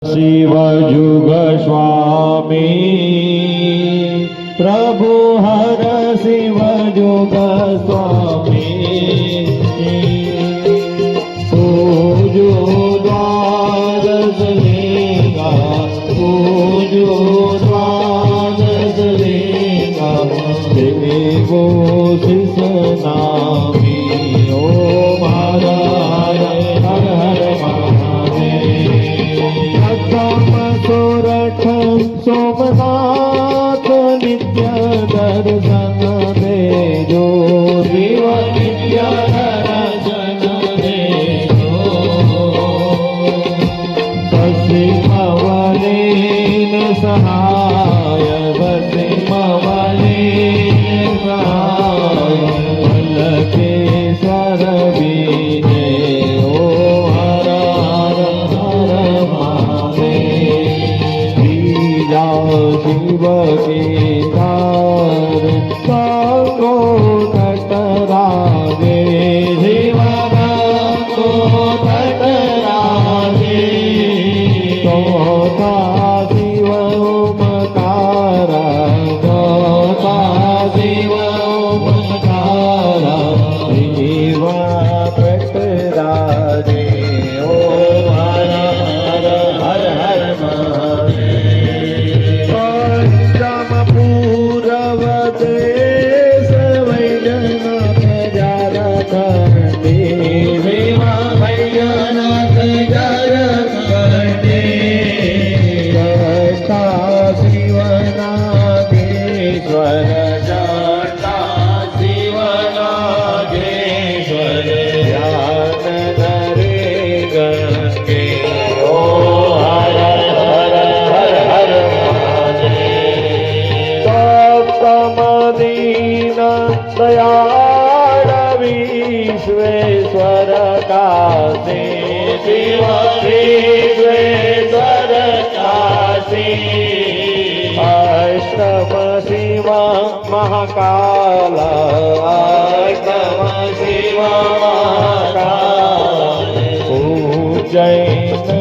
शिव जुग स्वामी प्रभु हर शिव जुग स्वामी पूजो द्वादश लिंगा पूजो द्वादश लिंगा देवो शिष नामी ओम हर हर हर हर महादेव सोरठ सोमनाथ नित्य दर्शन देजो शिव नित्य दर्शन देजो बसिमवलीन सहाय बसिमवलीन सहाय वल्लभेश्वर बीजे ओ हर हर हर शिव के तार संगो तटरागे शिव को तटरागे तोता शिव ओमकारा तोता शिव ओमकारा शिव तटरागे ओ हर हर हर हर महादेव पूरव देश वैजनाथ जारखंडे सेवा वैजनाथ जारखंडे जटा शिवनागेश्वर जटा शिवनागेश्वर ज्ञान नरे गंगे ओ हर हर हर हर दीन दयाल विश्वेश्वर काशी शिव विश्वेश्वर काशी अष्टम शिव महाकाल अष्टम शिव महाकाल उज्जैन